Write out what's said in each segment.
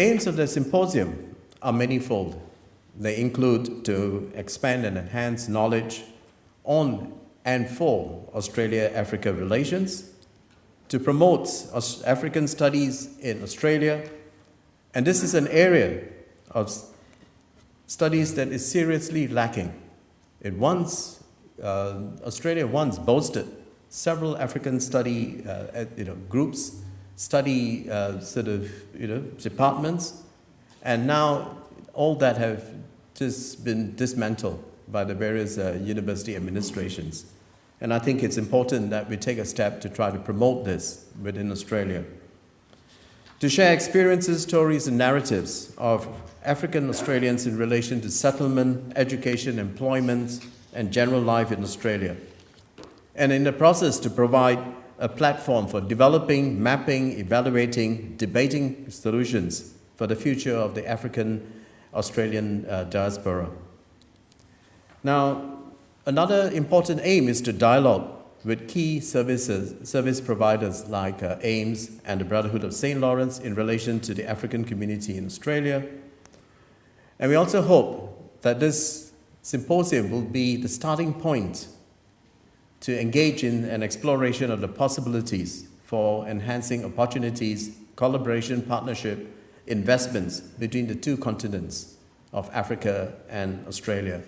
The aims of the symposium are manifold. They include to expand and enhance knowledge on and for Australia-Africa relations, to promote African studies in Australia, and this is an area of studies that is seriously lacking. Australia once boasted several African study groups, study departments, and now all that have just been dismantled by the various university administrations. And I think it's important that we take a step to try to promote this within Australia. To share experiences, stories, and narratives of African Australians in relation to settlement, education, employment, and general life in Australia. And in the process to provide a platform for developing, mapping, evaluating, debating solutions for the future of the African Australian diaspora. Now, another important aim is to dialogue with key service providers like AIMS and the Brotherhood of St. Lawrence in relation to the African community in Australia. And we also hope that this symposium will be the starting point to engage in an exploration of the possibilities for enhancing opportunities, collaboration, partnership, investments between the two continents of Africa and Australia.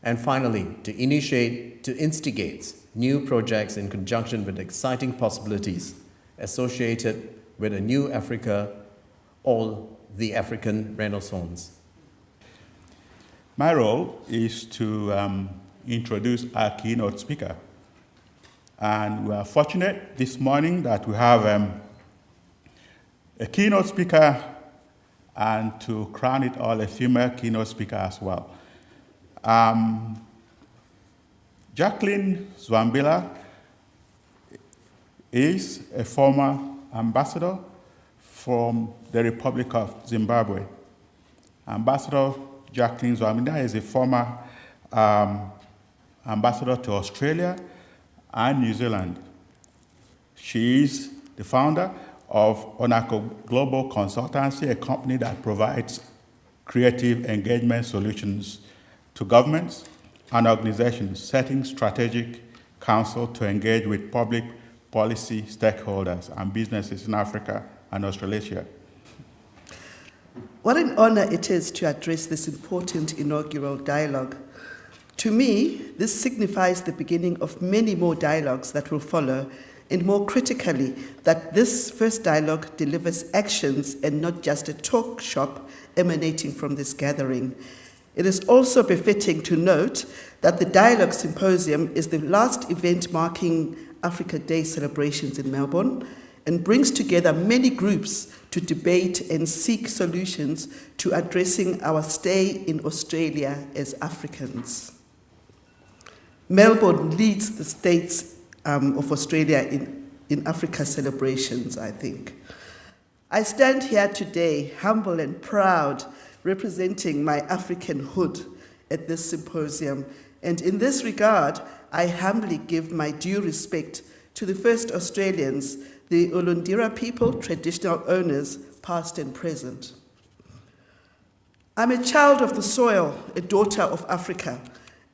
And finally, to instigate new projects in conjunction with exciting possibilities associated with a new Africa or the African Renaissance. My role is to introduce our keynote speaker. And we are fortunate this morning that we have a keynote speaker, and to crown it all, a female keynote speaker as well. Jacqueline Zwambila is a former ambassador from the Republic of Zimbabwe. Ambassador Jacqueline Zwambila is a former ambassador to Australia and New Zealand. She is the founder of Onako Global Consultancy, a company that provides creative engagement solutions to governments and organizations, setting strategic counsel to engage with public policy stakeholders and businesses in Africa and Australasia. What an honor it is to address this important inaugural dialogue. To me, this signifies the beginning of many more dialogues that will follow, and more critically, that this first dialogue delivers actions and not just a talk shop emanating from this gathering. It is also befitting to note that the Dialogue Symposium is the last event marking Africa Day celebrations in Melbourne and brings together many groups to debate and seek solutions to addressing our stay in Australia as Africans. Melbourne leads the states of Australia in Africa celebrations, I think. I stand here today, humble and proud, representing my African hood at this symposium. And in this regard, I humbly give my due respect to the first Australians, the Ulundira people, traditional owners, past and present. I'm a child of the soil, a daughter of Africa,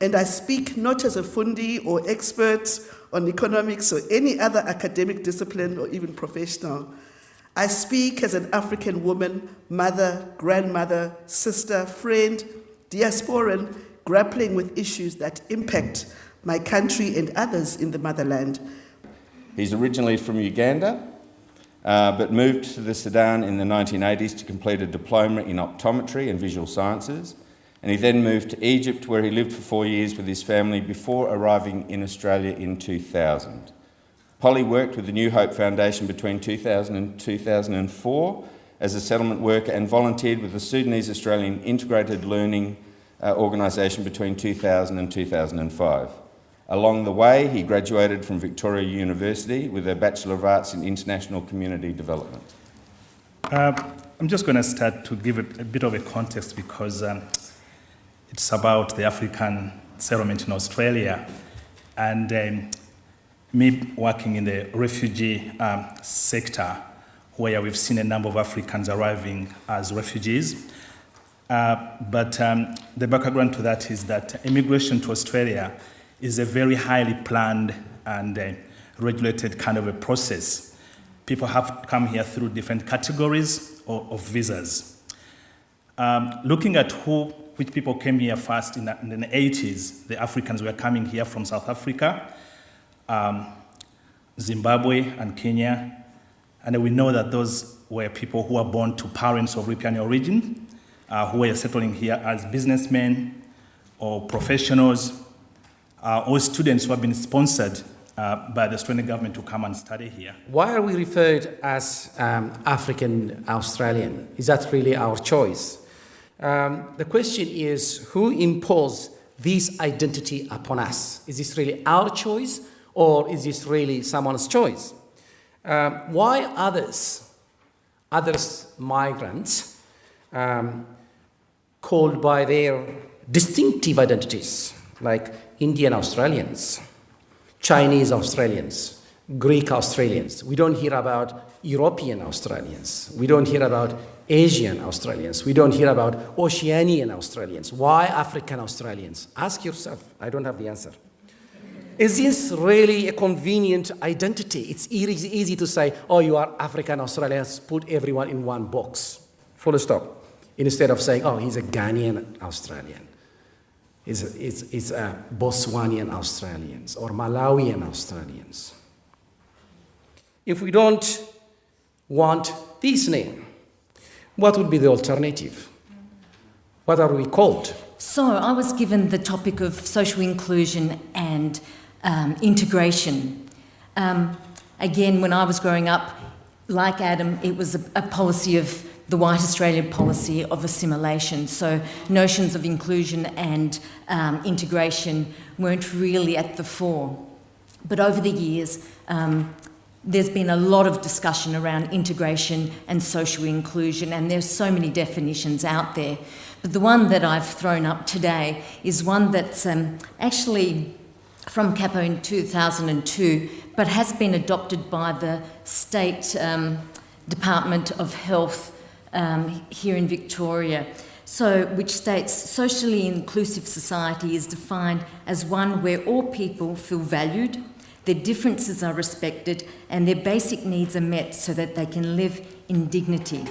and I speak not as a fundi or expert on economics or any other academic discipline or even professional. I speak as an African woman, mother, grandmother, sister, friend, diasporan, grappling with issues that impact my country and others in the motherland. He's originally from Uganda, but moved to the Sudan in the 1980s to complete a diploma in optometry and visual sciences, and he then moved to Egypt, where he lived for 4 years with his family before arriving in Australia in 2000. Polly worked with the New Hope Foundation between 2000 and 2004 as a settlement worker and volunteered with the Sudanese Australian Integrated Learning Organisation between 2000 and 2005. Along the way, he graduated from Victoria University with a Bachelor of Arts in International Community Development. I'm just going to start to give it a bit of a context because it's about the African settlement in Australia, and me working in the refugee sector where we've seen a number of Africans arriving as refugees. But the background to that is that immigration to Australia is a very highly planned and regulated kind of a process. People have to come here through different categories of visas. Looking at which people came here first in the 80s, the Africans were coming here from South Africa, Zimbabwe and Kenya, and we know that those were people who were born to parents of European origin, who were settling here as businessmen or professionals, or students who have been sponsored by the Australian government to come and study here. Why are we referred as African Australian? Is that really our choice? The question is, who imposed this identity upon us? Is this really our choice, or is this really someone's choice? Why others migrants, called by their distinctive identities, like Indian Australians, Chinese Australians, Greek Australians? We don't hear about European Australians. We don't hear about Asian Australians. We don't hear about Oceanian Australians. Why African Australians? Ask yourself. I don't have the answer. Is this really a convenient identity? It's easy to say, oh, you are African Australians, put everyone in one box, full stop. Instead of saying, oh, he's a Ghanaian Australian. It's Botswanian Australians or Malawian Australians. If we don't want this name, what would be the alternative? What are we called? So I was given the topic of social inclusion and integration. Again, when I was growing up, like Adam, it was a policy of the white Australian policy of assimilation. So notions of inclusion and integration weren't really at the fore. But over the years, there's been a lot of discussion around integration and social inclusion, and there's so many definitions out there. But the one that I've thrown up today is one that's actually from Capo in 2002, but has been adopted by the State Department of Health here in Victoria. So, which states, socially inclusive society is defined as one where all people feel valued, their differences are respected, and their basic needs are met so that they can live in dignity.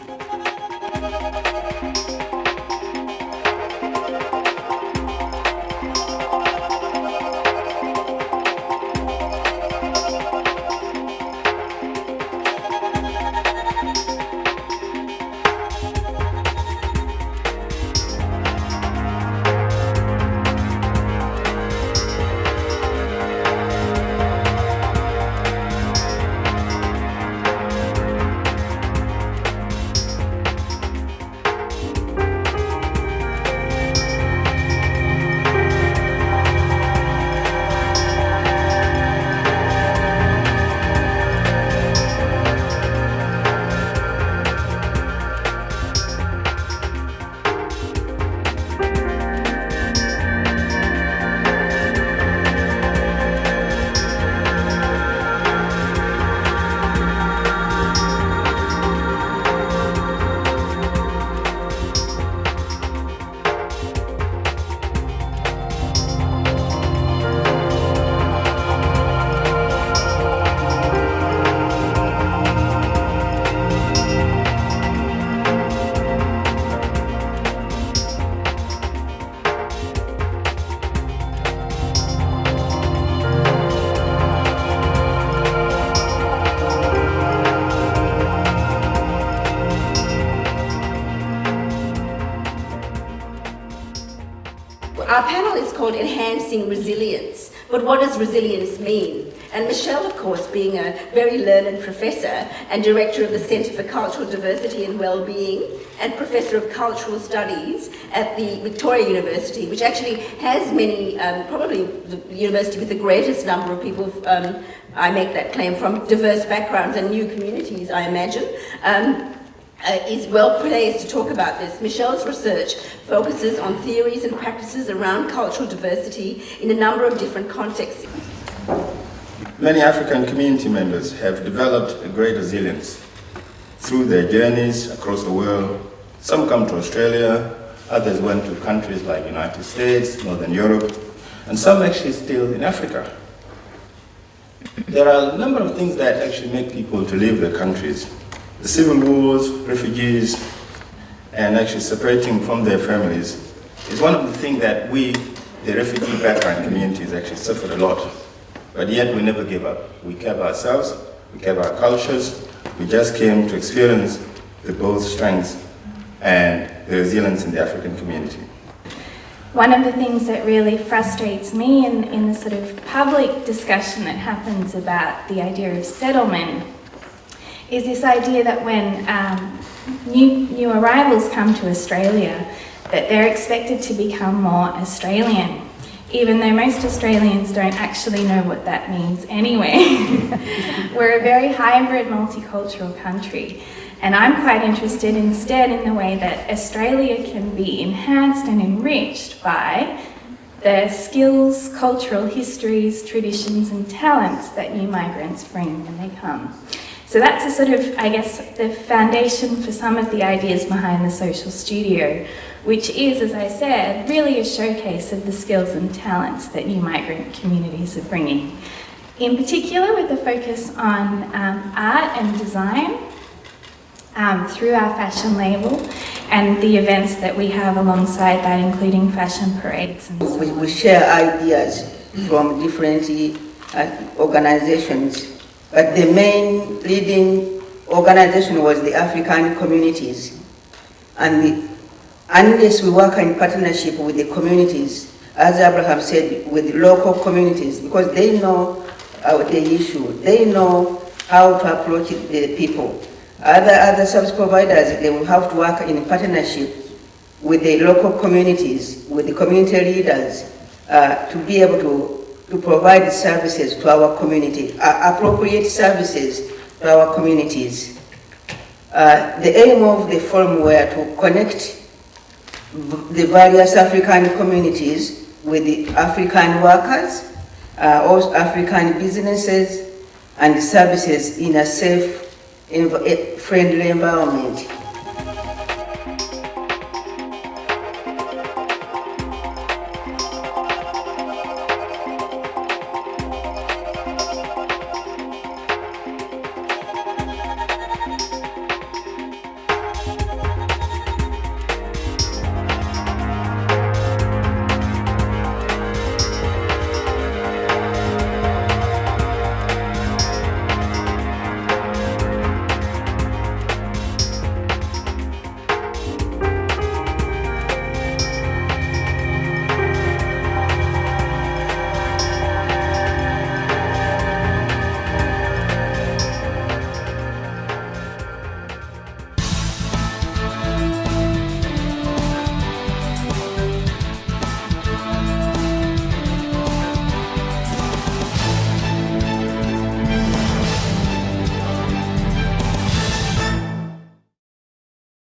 Our panel is called Enhancing Resilience, but what does resilience mean? And Michelle, of course, being a very learned professor and director of the Centre for Cultural Diversity and Wellbeing and Professor of Cultural Studies at the Victoria University, which actually has many, probably the university with the greatest number of people, I make that claim, from diverse backgrounds and new communities, I imagine, is well placed to talk about this. Michelle's research focuses on theories and practices around cultural diversity in a number of different contexts. Many African community members have developed a great resilience through their journeys across the world. Some come to Australia, others went to countries like United States, Northern Europe, and some actually still in Africa. There are a number of things that actually make people to leave their countries. The civil wars, refugees, and actually separating from their families is one of the things that we, the refugee background communities, actually suffered a lot. But yet we never gave up. We kept ourselves, we kept our cultures, we just came to experience the both strengths and the resilience in the African community. One of the things that really frustrates me in the sort of public discussion that happens about the idea of settlement is this idea that when new arrivals come to Australia, that they're expected to become more Australian, even though most Australians don't actually know what that means anyway. We're a very hybrid, multicultural country. And I'm quite interested instead in the way that Australia can be enhanced and enriched by the skills, cultural histories, traditions and talents that new migrants bring when they come. So that's a sort of, I guess, the foundation for some of the ideas behind the Social Studio, which is, as I said, really a showcase of the skills and talents that new migrant communities are bringing. In particular, with a focus on art and design, through our fashion label and the events that we have alongside that, including fashion parades and so on. We share ideas from different organizations, but the main leading organization was the African communities. And unless we work in partnership with the communities, as Abraham said, with local communities, because they know the issue, they know how to approach the people. Other service providers, they will have to work in partnership with the local communities, with the community leaders, to be able to provide services to our community, appropriate services to our communities. The aim of the forum were to connect the various African communities with the African workers, also African businesses and services in a safe, friendly environment.